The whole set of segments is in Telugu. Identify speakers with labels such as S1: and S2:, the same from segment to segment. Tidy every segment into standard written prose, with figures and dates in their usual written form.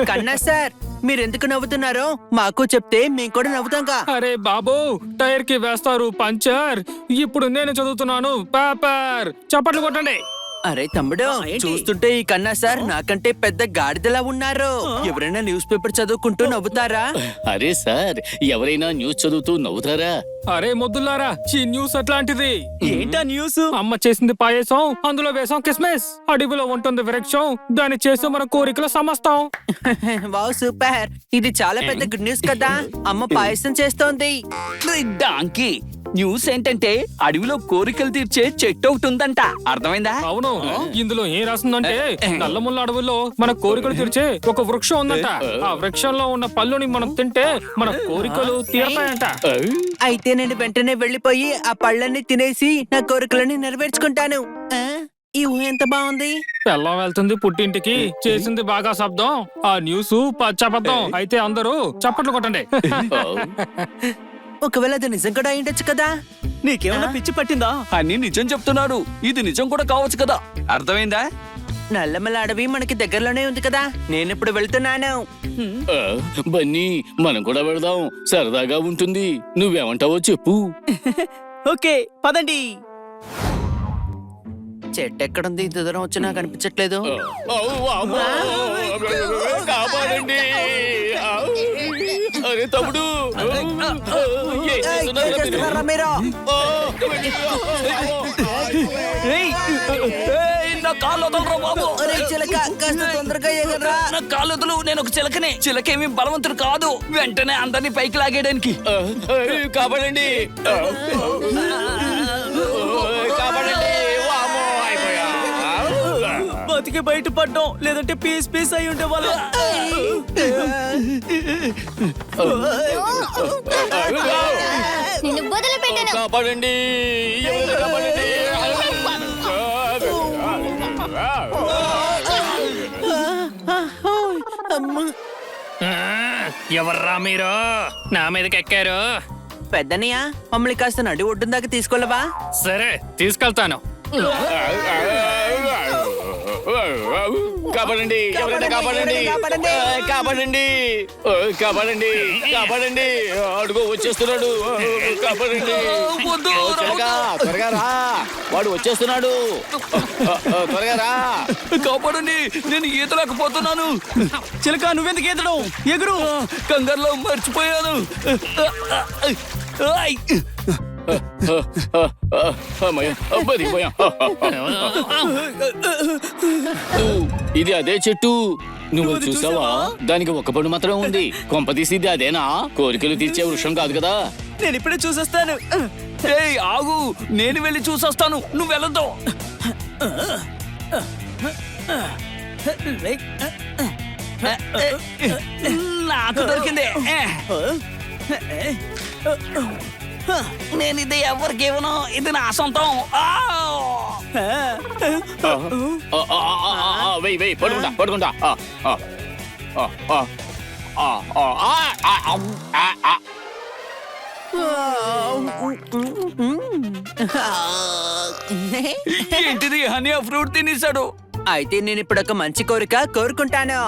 S1: కన్నా సార్ మీరెందుకు నవ్వుతున్నారో మాకు చెప్తే మేము కూడా నవ్వుతాంగా.
S2: అరే బాబు, టైర్ కి వేస్తారు పంచర్. ఇప్పుడు నేను చదువుతున్నాను పేపర్. చప్పట్లు కొట్టండి.
S1: అరే తమ్ముడు, చూస్తుంటే ఈ కన్నా సార్ నాకంటే పెద్ద గాడిదలా ఉన్నారు. ఎవరైనా న్యూస్ పేపర్ చదువుకుంటూ నవ్వుతారా?
S3: అరే సార్, ఎవరైనా న్యూస్ చదువుతూ నవ్వుతారా?
S2: అరే మొద్దులారా, ఈ న్యూస్ అట్లాంటిది.
S4: ఏంటా న్యూస్?
S2: అమ్మ చేసింది పాయసం, అందులో వేసాం కిస్మిస్. అడవిలో ఉంటుంది వృక్షం, దాన్ని చేసి మన కోరికలు సమస్తాం.
S1: వావ్ సూపర్, ఇది చాలా పెద్ద గుడ్ న్యూస్ కదా. అమ్మ పాయసం చేస్తోంది.
S4: డాంకీ, న్యూస్ ఏంటంటే అడవిలో కోరికలు తీర్చే చెట్టు ఒకటి ఉందంట. అర్థమైందా?
S2: అవును, ఇందులో ఏం రాసిందంటే నల్లముల్ల అడవుల్లో మన కోరికలు తీర్చే ఒక వృక్షం ఉందంట. ఆ వృక్షంలో ఉన్న పళ్ళుని మనం తింటే మన కోరికలు తీరతాయంట.
S1: అయితే నేను వెంటనే వెళ్లిపోయి ఆ పళ్ళన్ని తినేసి నా కోరికలని నెరవేర్చుకుంటాను. ఈ ఊహ ఎంత బాగుంది.
S2: పెళ్ళం వెళ్తుంది పుట్టింటికి, చేసింది బాగా శబ్దం. ఆ న్యూస్ పచ్చబద్ధం. అయితే అందరూ చప్పట్లు కొట్టండి.
S1: ఒకవేళ అది నిజం కూడా అయ్యుండొచ్చు కదా.
S4: నీకేమన్నా పిచ్చి పట్టిందా? అన్ని నిజం చెప్తున్నాడు. ఇది నిజం కూడా కావచ్చు కదా. అర్థమైందా?
S1: నల్లమల అడవి మనకి దగ్గరలోనే ఉంది కదా. నేనిప్పుడు వెళ్తున్నాను.
S3: బన్నీ, మనం కూడా వెళదాం, సరదాగా ఉంటుంది. నువ్వేమంటావో చెప్పు.
S4: ఓకే, పదండి.
S1: చెట్టు ఎక్కడుంది? ఇంత దూరం వచ్చి నాకు అనిపించట్లేదు.
S3: కాపాడండి. అరే తమ్ముడు,
S1: మీరు
S4: నా కాళ్ళు వదలరా బాబు.
S1: చిలక కాస్త తొందరగా ఎగరరా.
S4: నా కాళ్ళు వదలు. నేను ఒక చిలకనే. చిలకేమి బలవంతుడు కాదు. వెంటనే అందరినీ పైకి లాగేయడానికి.
S3: కాపాడండి, కాపాడండి.
S4: బతికి బయట పడ్డాం, లేదంటే పీస్ పీస్ అయి ఉండే వాళ్ళు.
S5: నిన్ను బదులు పెట్టను.
S3: కాపాడండి, కాపాడండి.
S2: ఎవర్రా మీరు నా మీదకి ఎక్కారు?
S1: పెద్దనయ్య, మమ్మల్ని కాస్త నడి ఒడ్డు దాకా తీసుకెళ్ళవా?
S2: సరే, తీసుకెళ్తాను.
S3: కాపాడండి, ఎవరైనా కాపాడండి, కాపాడండి, కాపాడండి, కాపాడండి. అడుగు వచ్చేస్తున్నాడు. కాపాడండి. త్వరగా రా, వాడు వచ్చేస్తున్నాడు. త్వరగా రా.
S4: కాపాడండి, నేను ఈతలేకపోతున్నాను. చిలక, నువ్వెందుకు ఈతడం? ఎగురు. కంగారులో మర్చిపోయాను.
S3: ఇది అదే చెట్టు, నువ్వు చూసావా? దానికి ఒక పండు మాత్రం ఉంది. కొంపదీసి ఇది అదేనా? కోరికలు తీర్చే వృక్షం కాదు కదా.
S4: నేను ఇప్పుడే చూసొస్తాను. ఏయ్ ఆగు, నేను వెళ్ళి చూసొస్తాను. నువ్వు వెళ్ళొద్దు. నాకు దొరికింది. నేను ఇది ఎవరికి ఇవ్వను. ఇది నా సొంతం.
S3: వెయ్యి పడుకుంటా, పడుకుంటా.
S4: ఏంటిది? హనీ ఆ ఫ్రూట్ తినేశాడు.
S1: అయితే నేను ఇప్పుడు ఒక మంచి కోరిక కోరుకుంటాను.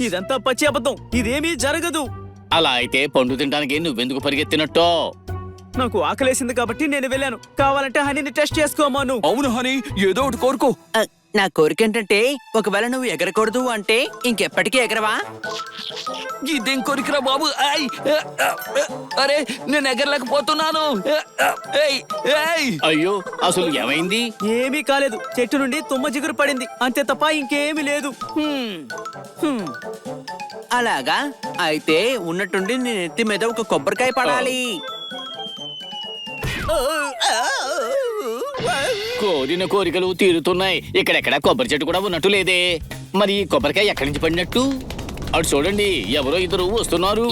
S4: ఇదంతా పచ్చి అబద్ధం. ఇదేమీ జరగదు.
S3: అలా అయితే పండు తినడానికి నువ్వెందుకు పరిగెత్తినట్టో?
S4: నాకు ఆకలేసింది కాబట్టి నేను వెళ్ళాను. కావాలంటే హనీని టెస్ట్ చేసుకోమాను. అవును హనీ, ఏదో ఒకటి కోరుకో.
S1: నా కోరిక ఏంటంటే, ఒకవేళ నువ్వు ఎగరకూడదు అంటే ఇంకెప్పటికీ ఎగరవా?
S4: ఇదేం కోరికరా బాబు. అరే, నేను ఎగరలేకపోతున్నాను.
S3: అయ్యో, అసలు ఏమైంది?
S4: ఏమీ కాలేదు. చెట్టు నుండి తుమ్మ జిగురు పడింది, అంతే తప్ప ఇంకేమీ లేదు.
S1: అలాగా? అయితే ఉన్నట్టుండి నేను ఎత్తి మీద ఒక కొబ్బరికాయ పడాలి.
S3: కోరిన కోరికలు తీరుతున్నాయి. ఇక్కడెక్కడ కొబ్బరి చెట్టు కూడా ఉన్నట్టు లేదే. మరి కొబ్బరికాయ ఎక్కడి నుంచి పడినట్టు? అటు చూడండి, ఎవరో ఇద్దరు వస్తున్నారు.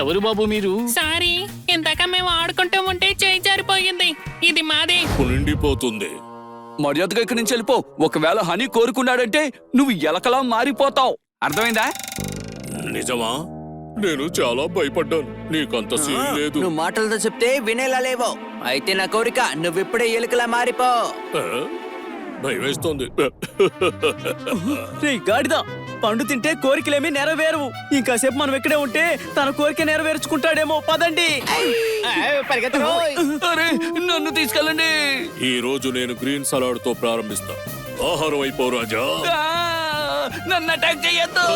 S3: ఎవరు బాబు మీరు?
S6: సారీ, ఇందాక మేము ఆడుకుంటూ ఉంటే చేయి జారిపోయింది. ఇది మాది.
S7: నిండిపోతుంది.
S4: మర్యాదగా ఇక్కడి నుంచి వెళ్ళిపో. ఒకవేళ హనీ కోరుకున్నాడంటే నువ్వు ఎలకలా మారిపోతావు. అర్థమైందా?
S7: నిజమా?
S5: నేను చాలా భయపడ్డాను. నీకంత సీన్ లేదు.
S1: నువ్వు మాటలతో చెప్తే వినేలా లేవో. అయితే నా కోరిక నువ్విప్పుడే ఎలుకలా మారిపో.
S5: భయం వేస్తోంది.
S4: రే గాడిద, పండు తింటే కోరికలేమీ నెరవేరవు. ఇంకాసేపు మనం ఇక్కడే ఉంటే తన కోరిక నెరవేర్చుకుంటాడేమో. పదండి.
S3: అరే నన్ను తీసుకెళ్ళండి.
S5: ఈ రోజు నేను గ్రీన్ సలాడ్ తో ప్రారంభిస్తా. ఆహారం అయిపో రాజా.
S3: నన్ను అటాక్ చేయొద్దు.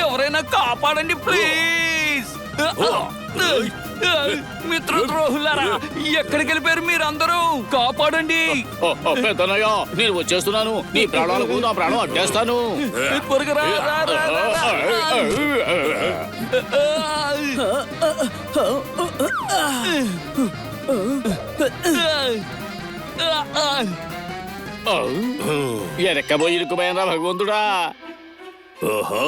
S3: ఎవరైనా కాపాడండి ప్లీజ్. మిత్రద్రోహులారా, ఎక్కడికి వెళ్ళిపోయారు మీరందరూ? కాపాడండి. పెద్దనయ్య, నేను వచ్చేస్తున్నాను. నీ ప్రాణాలకు నా ప్రాణం అడ్డేస్తాను. త్వరగా రా, రా, రా, రా, రా. ఎరక్కబోయి ఇరుక్కుపోయినరా భగవంతుడా.
S5: ఆహా,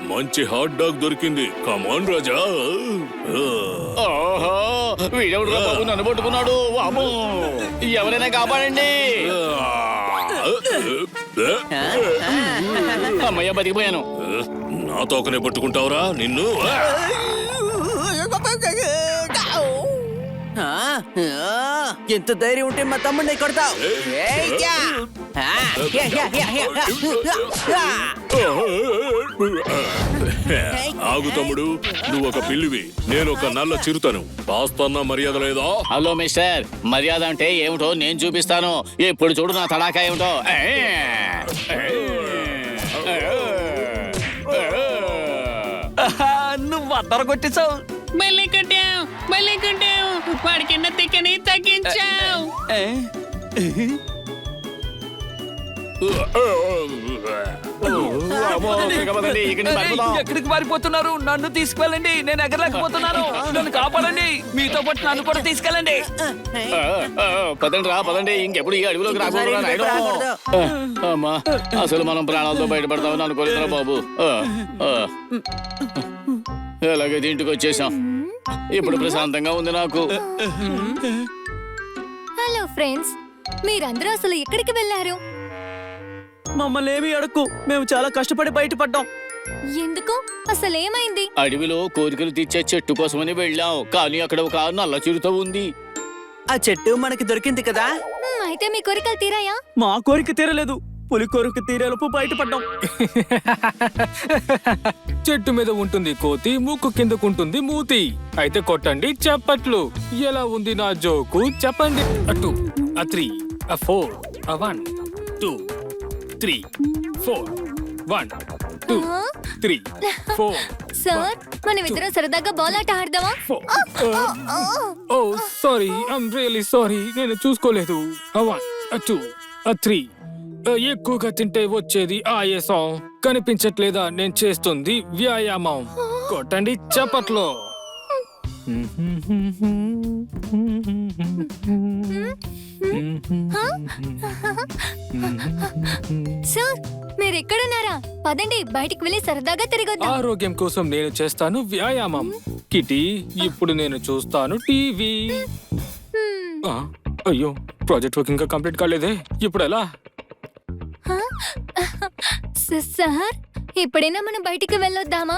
S5: మంచి హాట్ డాగ్ దొరికింది. కమాన్ రాజా.
S3: ఓహో, వీడెవడురా బాబు నన్ను పట్టుకున్నాడు. వామ్మో, ఎవరైనా కాపాడండి. అమ్మయ్య, బతికిపోయాను.
S5: నా తోకనే పట్టుకుంటావురా నిన్ను.
S1: ఎంత ధైర్యం ఉంటే మా తమ్ముడిని కొడతావు.
S5: ఆగు తమ్ముడు, నువ్వు ఒక పిల్లివి, నేను ఒక నల్ల చిరుతను. కాస్తన్న మర్యాద లేదా?
S3: హలో మిస్టర్, మర్యాద అంటే ఏమిటో నేను చూపిస్తాను. ఇప్పుడు చూడు నా తడాకా ఏమిటో.
S4: నువ్వు అద్దర కొట్టేశావు.
S6: మళ్ళీ కొట్టావు, మళ్ళీ కొట్టావు. వాడికిన్న తిక్కని తగ్గించావు.
S4: ఎక్కడికి పారిపోతున్నారు? నన్ను తీసుకెళ్ళండి. నేను ఎగరలేకపోతున్నాను. నన్ను కాపాడండి. మీతో పాటు నన్ను కూడా తీసుకెళ్ళండి.
S3: పదండి రా, పదండి. ఇంకెప్పుడు ఈ అడవిలోకి రాకూడదు. అమ్మా, అసలు మనం ప్రాణాలతో బయటపడతామని అనుకోలేదురా బాబు. ఎలాగైతే ఇంటికి వచ్చేసాం. ఇప్పుడు ప్రశాంతంగా ఉంది నాకు.
S7: హలో ఫ్రెండ్స్, మీరందరూ అసలు ఎక్కడికి వెళ్ళారు?
S4: మమ్మల్ని ఏమీ అడక్కు. మేము చాలా కష్టపడి బయటపడ్డాం.
S7: ఎందుకు? అసలు ఏమైంది?
S3: అడవిలో కోరికలు తీర్చే చెట్టు కోసమని వెళ్ళాం, కానీ అక్కడ ఒక నల్ల చిరుత ఉంది.
S1: ఆ చెట్టు మనకి దొరికింది కదా.
S7: అయితే మీ కోరికలు తీరాయా?
S4: మా కోరిక తీరలేదు. పులి కోరిక తీరేలోపు బయటపడ్డాం.
S2: చెట్టు మీద ఉంటుంది కోతి, ముక్కు కిందకుంటుంది మూతి. అయితే కొట్టండి చప్పట్లు. ఎలా ఉంది నా జోకు చెప్పండి. 2 3 4 1 2 3 4 1 2 3 4
S7: సార్, మనం ఇద్దరం సరదాగా బాల్ ఆట ఆడదామా?
S2: 4. ఓ సారీ, ఐమ్ రియలీ సారీ. నేను చూసుకోలేదు. 1 2 3. ఎక్కువగా తింటే వచ్చేది ఆయాసం. కనిపించట్లేదా నేను చేస్తుంది వ్యాయామం? కొట్టండి చప్పట్లో.
S7: సార్, మీరు ఎక్కడున్నారా? పదండి, బయటికి వెళ్ళి సరదాగా తిరిగొద్దాం.
S2: ఆరోగ్యం కోసం నేను చేస్తాను వ్యాయామం. కిటి, ఇప్పుడు నేను చూస్తాను టీవీ. ఆ, అయ్యో, ప్రాజెక్ట్ వర్క్ ఇంకా కంప్లీట్ కాలేదే. ఇప్పుడు ఎలా?
S7: సార్, ఇప్పుడైనా మనం బయటికి వెళ్ళొద్దామా?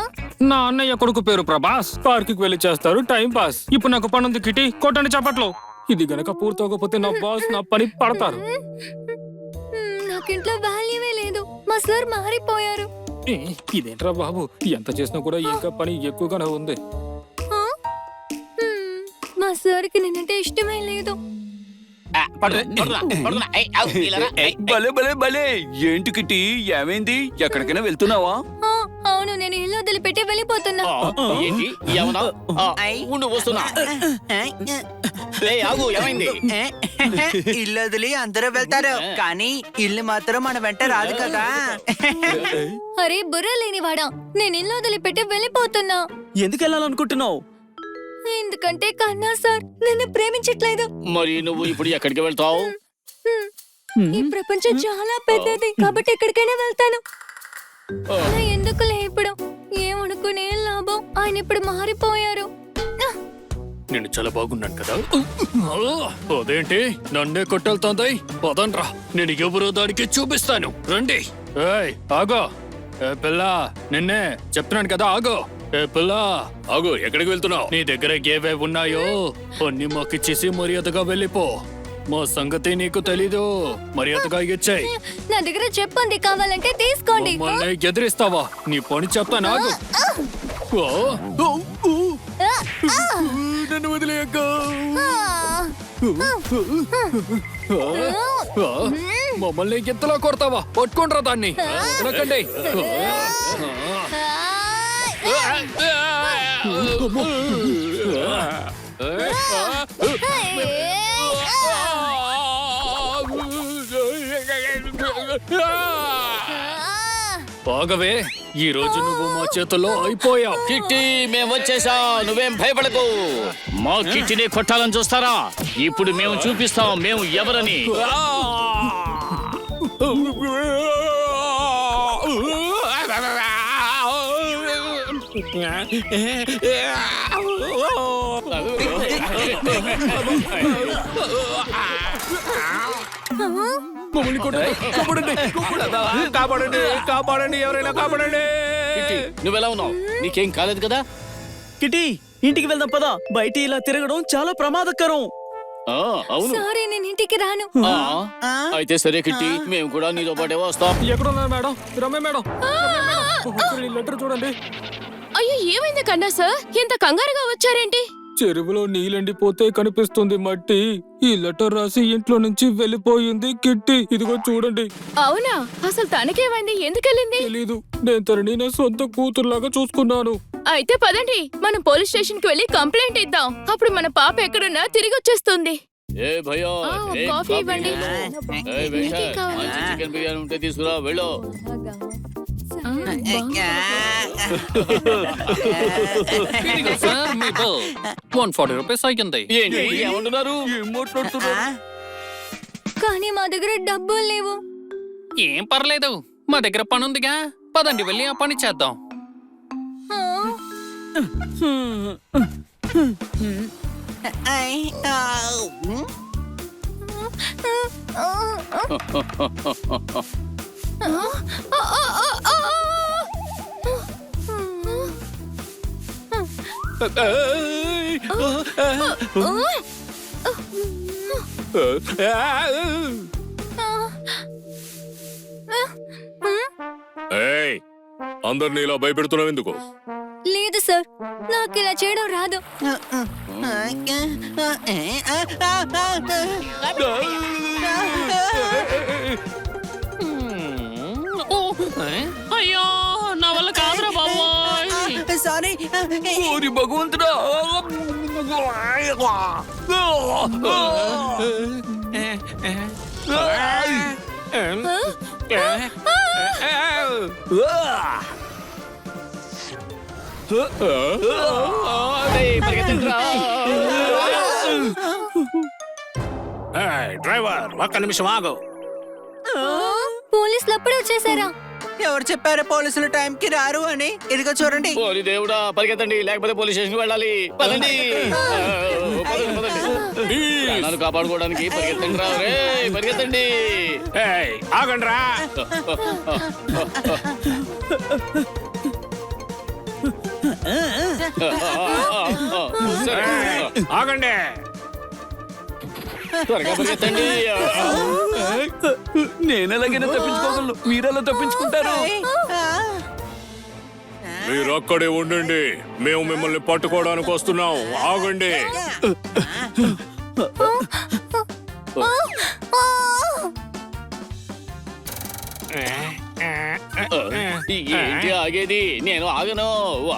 S2: నా అన్నయ్య కొడుకు పేరు ప్రభాస్. పార్క్ కి వెళ్ళి చేస్తారు టైం పాస్. ఇప్పుడు నాకు పని ఉంది కిటి, కొట్టండి చప్పట్లో. ఇది గనక పూర్తవకపోతే నా బాస్ నా పని పడతారు.
S7: నాకింట్లో వాల్యూవే లేదు. మా సార్ మారిపోయారు.
S2: ఇదేంట్రా బాబు, ఎంత చేసినా కూడా ఇంకా పని ఎక్కువగానే ఉంది.
S7: మా సార్కి నేనంటే ఇష్టమే లేదు.
S4: భలే భలే భలే. ఏంటి కిట్టి, ఏమైంది? ఎక్కడికైనా వెళ్తున్నావా?
S7: అవును, నేను ఇల్లు వదిలిపెట్టి వెళ్ళిపోతున్నా.
S3: ఏంటి ఏమన్నా? ఉండు, వస్తున్నా. ఆగు, ఏమైంది?
S1: ఇల్లు వదిలి అందరూ వెళ్తారు, కానీ ఇల్లు మాత్రం మన వెంట రాదు కదా.
S7: అరే బుర్ర లేనివాడా, నేను ఇల్లు వదిలిపెట్టి వెళ్ళిపోతున్నా.
S4: ఎందుకు వెళ్ళాలనుకుంటున్నావు?
S7: ఎందుకంటే కన్నా సార్ నన్ను ప్రేమించట్లేదు.
S3: మరి నువ్వు ఇప్పుడు ఎక్కడికి వెళ్తావు?
S7: ఈ ప్రపంచం చాలా పెద్దది, కాబట్టి ఎక్కడికైనా వెళ్తాను. అలా ఎందుకులే ఇప్పుడు, ఏమనుకునే లాభం. ఆయన ఇప్పుడు మారిపోయారు.
S5: నేను చాలా బాగున్నాను కదా. అదేంటి నన్నే కొట్టెళ్తోంది? పదండ్రా, నేను ఎవరో దానికి చూపిస్తాను. రండి.
S2: ఏయ్ ఆగో, ఏ పిల్ల, నిన్నే చెప్తున్నాను కదా ఆగో. ఏ పిల్ల,
S5: ఆగు, ఎక్కడికి వెళ్తున్నావు?
S2: నీ దగ్గర ఏవే ఉన్నాయో అన్ని మాకిచ్చేసి మర్యాదగా వెళ్ళిపో. మా సంగతి నీకు తెలీదు. మర్యాదగా ఇచ్చాయి.
S7: నా దగ్గర చెప్పండి, కావాలంటే తీసుకోండి.
S2: మమ్మల్ని ఎదిరిస్తావా? నీ పని చెప్తాను, ఆగు. ఓ, నన్ను వదిలేయక. మమ్మల్ని ఎత్తలా కొడతావా? పట్టుకుంటారా దాన్ని? వదలకండి. బాగవే, ఈ రోజు నువ్వు మా చేతుల్లో అయిపోయావు.
S3: కిట్టి మేము వచ్చేసా, నువ్వేం భయపడకు. మా కిట్టిని కొట్టాలని చూస్తారా? ఇప్పుడు మేము చూపిస్తాం మేము ఎవరని.
S2: మమ్మల్ని కొట్టండి. కాపాడండి, కాపాడండి, ఎవరైనా కాపాడండి.
S3: కిట్టి, నువ్వెలా ఉన్నావు? నీకేం కాలేదు కదా?
S4: కిటి, ఇంటికి వెళ్దాం పదా. బయట ఇలా తిరగడం చాలా ప్రమాదకరం.
S3: ఆ, అవును.
S7: సారీ, నేను ఇంటికి రాను.
S3: ఆ, అయితే సరే కిట్టి, మేము కూడా నీతో పాటే వస్తాం.
S2: ఎక్కడున్నారు మేడం? రమ్య మేడం, ఒకసారి ఈ లెటర్ చూడండి.
S8: అయ్యో, ఏమైంది కన్నా సార్? ఇంత కంగారుగా వచ్చారేంటి?
S2: చెరువులో నీళ్ళెండిపోతే కనిపిస్తుంది మట్టి. ఈ లెటర్ రాసి ఇంట్లో నుంచి వెళ్ళిపోయింది కిట్టి. ఇదిగో చూడండి.
S8: అవునా? అసలు తనకేమైంది? ఎందుకెళ్ళింది?
S2: తెలీదు. నేను తనని నా సొంత కూతురులాగా చూసుకున్నాను.
S8: అయితే పదండి, మనం పోలీస్ స్టేషన్ కి వెళ్ళి కంప్లైంట్ ఇద్దాం. అప్పుడు మన పాప ఎక్కడున్నా తిరిగి వచ్చేస్తుంది.
S3: ఏ భయ్యా,
S8: ఆ,
S3: ఏం
S8: కాఫీ ఇవ్వండి.
S3: ఏయ్ వెయిటర్,
S8: ఇంకేం కావాలి?
S3: మంచి చికెన్ బిర్యానీ ఉంటే తీసుకురా, వెళ్ళు.
S2: సార్, మీ బిల్ 140 రూపీస్ అయ్యింది.
S3: ఏంటి ఏమంటున్నారు?
S7: కానీ మా దగ్గర డబ్బులు లేవు.
S6: ఏం పర్లేదు, మా దగ్గర పని ఉందిగా. పదండి, వెళ్ళి ఆ పని చేద్దాం.
S7: ఆ,
S5: ఏయ్, అందరినీ ఇలా భయపెడుతున్నావు ఎందుకు?
S7: లేదు సార్, నాకు ఇలా చేయడం రాదు.
S6: అయ్యో, నా వల్ల కాదురా బాబోయ్.
S1: సారీ.
S2: ఓరి భగవంతుడా!
S3: ఏయ్, పరిగెత్తండిరా.
S5: డ్రైవర్, ఒక్క నిమిషం ఆగు.
S7: పోలీసులు అప్పుడే వచ్చేసారా?
S1: ఎవరు చెప్పారు పోలీసులు టైంకి రారు అని? ఇదిగో చూడండి.
S3: ఓరి దేవుడా, పరిగెత్తండి, లేకపోతే పోలీస్ స్టేషన్ వెళ్ళాలి. పదండి. పదండి, పదండి. ప్రాణాలు కాపాడుకోవడానికి పరిగెత్తండి రా. రేయ్, పరిగెత్తండి.
S5: ఆగండి రా.
S3: సరే,
S5: ఆగండి.
S3: త్వరగా పరిగెత్తండి.
S4: నేనెలాగైనా తప్పించుకోగలను, మీరెలా తప్పించుకుంటారు?
S5: మీరు అక్కడే ఉండండి, మేము మిమ్మల్ని పట్టుకోవడానికి వస్తున్నాం. ఆగండి.
S3: ఏంటి ఆగేది? నేను ఆగను.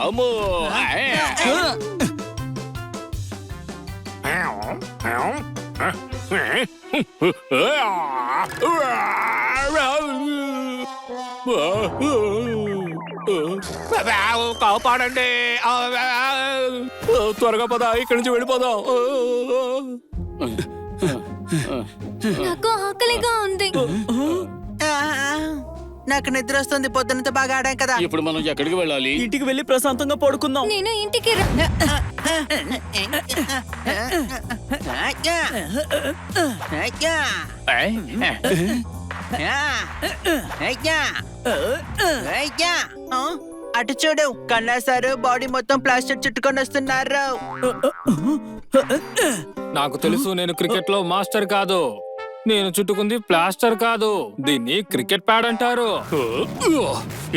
S3: అమ్మో.
S5: కాపాడండి. త్వరగా పద, ఇక్కడి నుంచి వెళ్ళిపోదాం.
S7: నాకు ఆకలిగా ఉంది.
S1: నాకు నిద్ర వస్తుంది. పొద్దున్నతో బాగా ఆడాం కదా.
S3: ఇప్పుడు మనం ఎక్కడికి వెళ్ళాలి?
S4: ఇంటికి వెళ్ళి ప్రశాంతంగా పడుకుందాం.
S7: నేను ఇంటికి
S1: అటు చూడు కన్నా సారు బాడీ మొత్తం ప్లాస్టర్ చుట్టుకొని వస్తున్నారు.
S2: నాకు తెలుసు నేను క్రికెట్ లో మాస్టర్ కాదు. నేను చుట్టుకుంది ప్లాస్టర్ కాదు, దీన్ని క్రికెట్ ప్యాడ్ అంటారు.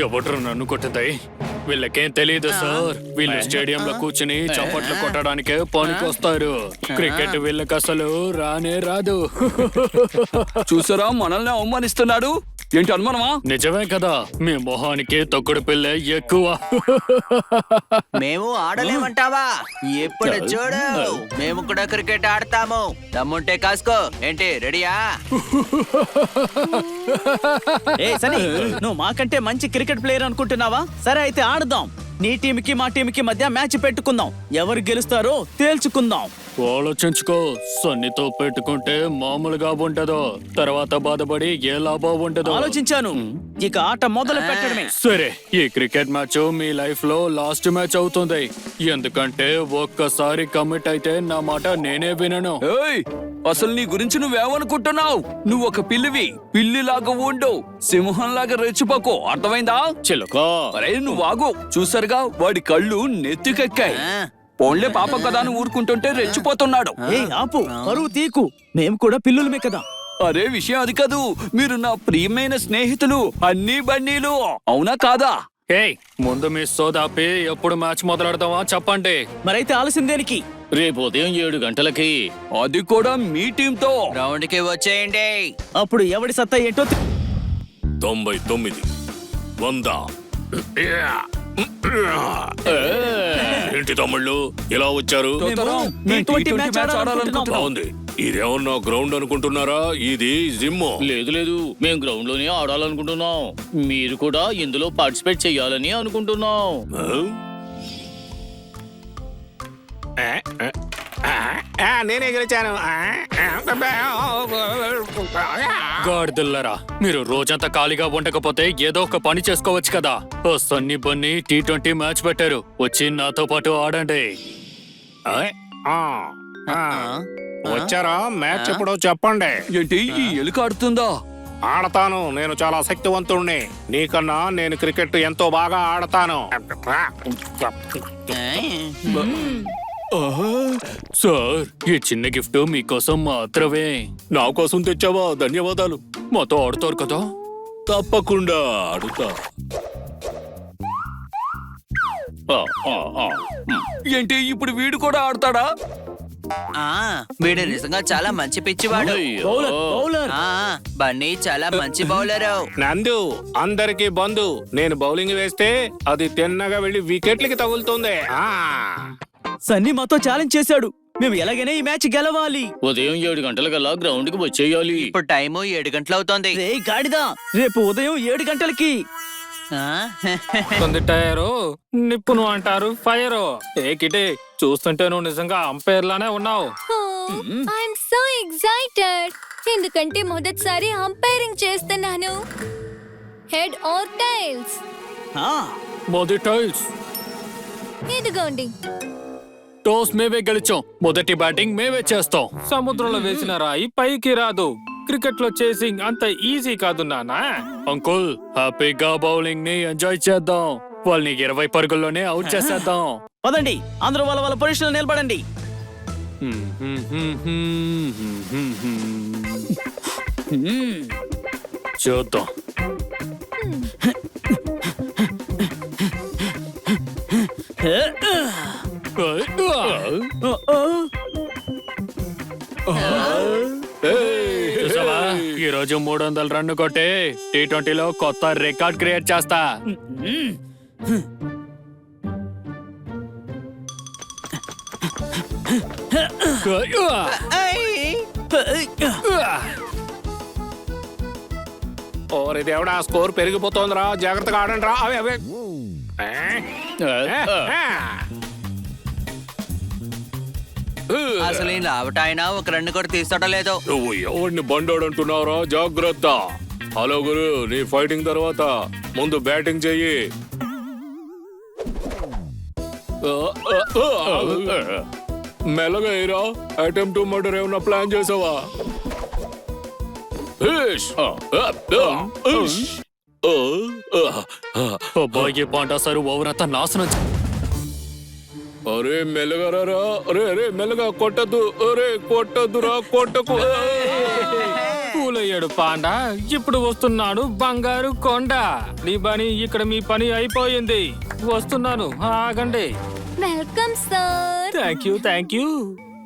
S5: ఎవరు నన్ను కొట్టదాయి? వీళ్ళకేం తెలియదు సార్. వీళ్ళు స్టేడియంలో కూర్చుని చప్పట్లు కొట్టడానికే పనికొస్తారు. క్రికెట్ వీళ్ళకి అసలు రానే రాదు.
S9: చూసారా మనల్ని అవమానిస్తున్నాడు. ఏంటి అనుమానమా?
S5: నిజమే కదా, మీ మొహానికి తొక్కుడు పిల్ల ఎక్కువ.
S1: మేము ఆడలేమంటావా? ఎప్పుడు చూడు మేము కూడా క్రికెట్ ఆడతాము. దమ్ముంటే కాసుకో. ఏంటి రెడీయా?
S4: ఏ సని, నువ్వు మాకంటే మంచి క్రికెట్ ప్లేయర్ అనుకుంటున్నావా? సరే అయితే ఆడదాం. నీ టీంకి మా టీంకి మధ్య మ్యాచ్ పెట్టుకుందాం. ఎవరు గెలుస్తారో తేల్చుకుందాం.
S5: ఆలోచించుకో, సన్నితో పెట్టుకుంటే మామూలుగా ఉంటదో, తర్వాత బాధపడి ఏ లాభం ఉంటదో.
S4: ఆలోచించాను, ఇక ఆట మొదలు పెట్టడమే.
S5: సరే, ఈ క్రికెట్ మ్యాచ్ మీ లైఫ్ లో లాస్ట్ మ్యాచ్ అవుతుంది. ఎందుకంటే ఒక్కసారి కమిట్ అయితే నా మాట నేనే వినను.
S9: ఏయ్, అసలు నీ గురించి నువ్వేమనుకుంటున్నావు? నువ్వు ఒక పిల్లివి. పిల్లిలాగా ఉండు, సింహంలాగా రెచ్చిపోకు. అర్థమైందా?
S3: చిలక
S9: అరే నువ్వు ఆగు. చూసారుగా వాడి కళ్ళు నెత్తికెక్కాయి. పోన్లే పాప కదా అని ఊరుకుంటుంటే రెచ్చిపోతున్నాడు.
S4: ఏ ఆపు, పరువు తీకు. మేము కూడా పిల్లులమే కదా.
S9: అరే విషయం అది కాదు, మీరు నా ప్రియమైన స్నేహితులు, అన్నీ బన్నీలు. అవునా కాదా?
S2: ఏయ్, ముందు మీ సోదాపి ఎప్పుడు మ్యాచ్ మొదలెడతావా చెప్పండి.
S4: మరైతే ఆలస్యం దేనికి?
S3: రేపు ఉదయం 7 గంటలకి.
S9: అది కూడా మీ టీంతో.
S1: గ్రౌండ్ కి వచ్చేయండి.
S4: అప్పుడు ఎవడి సత్తా ఏంటో
S5: 99, 100. ఏంటి తమ్ముళ్ళు ఇలా వచ్చారు?
S9: మేము
S4: T20
S9: T20
S4: మ్యాచ్
S9: మ్యాచ్
S4: ఆడాలనుకుంటున్నాం.
S5: బాగుంది. ఇదేమన్నా గ్రౌండ్ అనుకుంటున్నారా? ఇది జిమ్.
S3: లేదు లేదు, మేము గ్రౌండ్ లోనే ఆడాలనుకుంటున్నాం. మీరు కూడా ఇందులో పార్టిసిపేట్ చేయాలని అనుకుంటున్నాం.
S5: నేనే గెలిచాను.
S2: గాడిదల్లరా, మీరు రోజంతా ఖాళీగా ఉండకపోతే ఏదో ఒక పని చేసుకోవచ్చు కదా. ఓ సన్నీ బన్నీ T20 మ్యాచ్ పెట్టారు, వచ్చి నాతో పాటు ఆడండి.
S5: వచ్చారా? మ్యాచ్ ఎప్పుడో చెప్పండి.
S9: ఏంటి ఈ ఎలుక ఆడుతుందా?
S5: ఆడతాను, నేను చాలా శక్తివంతుణ్ణి. నీకన్నా నేను క్రికెట్ ఎంతో బాగా ఆడతాను.
S2: సార్, ఈ చిన్న గిఫ్ట్ మీకోసం మాత్రమే.
S5: నా కోసం తెచ్చావా? ధన్యవాదాలు.
S2: మాతో ఆడుతారు కదా?
S5: తప్పకుండా ఆడుతా.
S9: ఏంటి ఇప్పుడు వీడు కూడా ఆడతాడా?
S1: వీడు నిజంగా చాలా మంచి పిచ్చివాడు.
S4: Bowler, bowler.
S1: బన్నీ చాలా మంచి బౌలరు.
S5: నందు అందరికి బంధు. నేను బౌలింగ్ వేస్తే అది తిన్నగా వెళ్లి వికెట్లకి తగులుతుంది.
S4: సన్నీ మాతో ఛాలెంజ్ చేశాడు. మేము ఎలాగైనా ఈ మ్యాచ్ గెలవాలి.
S3: ఉదయం 7 గంటలకల్లా గ్రౌండ్ కి వచ్చేయాలి.
S1: ఇప్పుడు టైము 7 గంటలు అవుతోంది.
S4: రే గాడిదా, రేపు ఉదయం 7 గంటలకి.
S2: కొంది టైరు, నిప్పును అంటారు ఫైరు. ఏ కిటే, చూస్తుంటే నువ్వు నిజంగా అంపైర్ లానే ఉన్నావు.
S7: ఐఎమ్ సో ఎక్సైటెడ్, ఎందుకంటే మొదటిసారి అంపైరింగ్ చేస్తున్నాను. Head or tails?
S2: మొదటి టైల్స్.
S7: ఇదిగోండి.
S2: టాస్ మేమే గెలిచాం. మొదటి బ్యాటింగ్ మేమే చేస్తాం. సముద్రంలో వేసిన రాయి పైకి రాదు. క్రికెట్ లో చేసింగ్ అంత ఈజీ కాదు నానా. అంకుల్, హ్యాపీగా బౌలింగ్ ని ఎంజాయ్ చేద్దాం. వాళ్ళని 20 పరుగుల్లోనే అవుట్ చేసేద్దాం.
S4: పదండి, అందరూ వాళ్ళ వాళ్ళ పొజిషన్ నిలబడండి.
S2: చూద్దాం. చూసావా, ఈ రోజు 300 రన్ను కొట్టి T20లో కొత్త రికార్డ్ క్రియేట్ చేస్తా.
S5: ఓరి దేవుడా, స్కోర్ పెరిగిపోతోందిరా. జాగ్రత్తగా ఆడండి రా. అవే అవే.
S1: అసలు ఈ లావట అయినా ఒక రన్ను కూడా తీసుకోవడం లేదు.
S5: నువ్వు ఎవరిని బండోడు అంటున్నావురా? జాగ్రత్త. హలో గురు, నీ ఫైటింగ్ తర్వాత ముందు బ్యాటింగ్ చెయ్యి. మెల్లగా ఎయిరా. అటెంప్ట్ టు మర్డర్ ఏమన్నా ప్లాన్ చేసావా? అబ్బాయి పాండా సారు ఓవర్ అంతా నాశనం అరే మెల్లగా రా అరే అరే మెల్లగా కొట్టద్దు అరే కొట్టద్దురా కొట్టకు
S2: కూలయ్యాడు పాండా. ఇప్పుడు వస్తున్నాడు బంగారు కొండ. నీ పని ఇక్కడ, మీ పని అయిపోయింది. వస్తున్నాను, ఆగండి.
S7: Welcome sir.
S2: Thank you.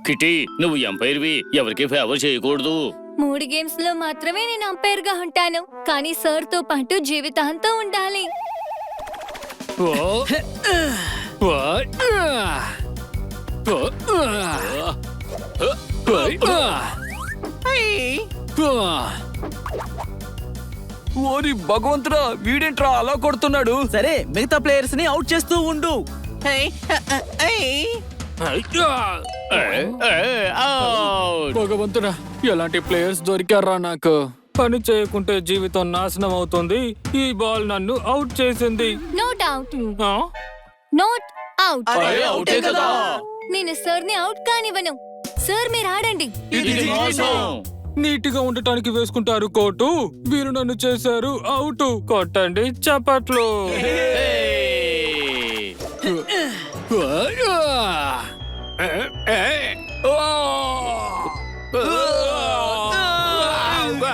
S3: Kitty నువ్వు ఎంపైర్వి, ఎవరికి ఫేవర్ చేయకూడదు.
S7: 3 గేమ్స్ లో మాత్రమే నేను అంపైర్ గా ఉంటాను, కానీ సార్ తో పాటు జీవితాంతం ఉండాలి.
S9: ఓరి భగవంతుడా, వీడేంట్రా అలా కొడుతున్నాడు?
S4: సరే మిగతా ప్లేయర్స్ ని అవుట్ చేస్తూ ఉండు.
S2: భగవంతుడా, ఎలాంటి ప్లేయర్స్ దొరికారా నాకు? పని చేయకుంటే జీవితం నాశనం అవుతుంది. ఈ బాల్ నన్ను అవుట్ చేసింది.
S7: Not out.
S2: ఆ?
S7: Not out.
S3: అవుటే కదా.
S7: నేను సార్ ని అవుట్ కానివ్వను. సార్ మీరు ఆడండి.
S3: ఇది మోసం.
S2: నీటిగా ఉండటానికి వేసుకుంటారు కోటు. వీరు నన్ను చేశారు అవుట్. కొట్టండి చప్పట్లు.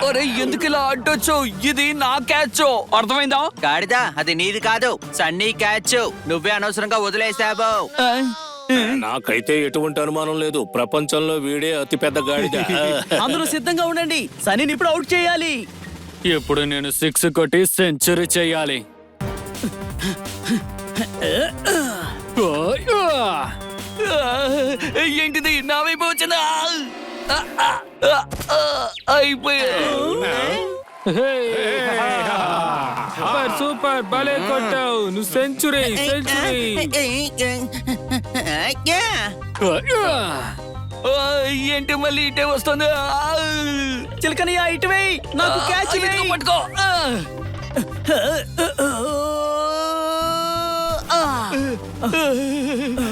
S9: అరే ఎందుకు ఇలా అడ్డొచ్చు? ఇది నా క్యాచ్, అర్థమైందా?
S1: గాడిదా, అది నీది కాదు, సన్నీ క్యాచ్. నువ్వే అనవసరంగా వదిలేసావు.
S5: నాకైతే ఎటువంటి అనుమానం లేదు, ప్రపంచంలో వీడే అతిపెద్ద గాడిద.
S4: అందరూ సిద్ధంగా ఉండండి, సనీని ఇప్పుడు అవుట్ చేయాలి.
S5: ఇప్పుడు నేను 6 కొట్టి సెంచరీ చేయాలి.
S9: ఏంటిది నా వైపు వచ్చిందా? అయిపోయా.
S2: సూపర్, భలే కొట్టావు నువ్వు. సెంచురీ.
S9: ఏంటి మళ్ళీ ఇటే వస్తుంది?
S4: చిలకని ఇటువై, నాకు క్యాచ్
S9: పట్టుకో.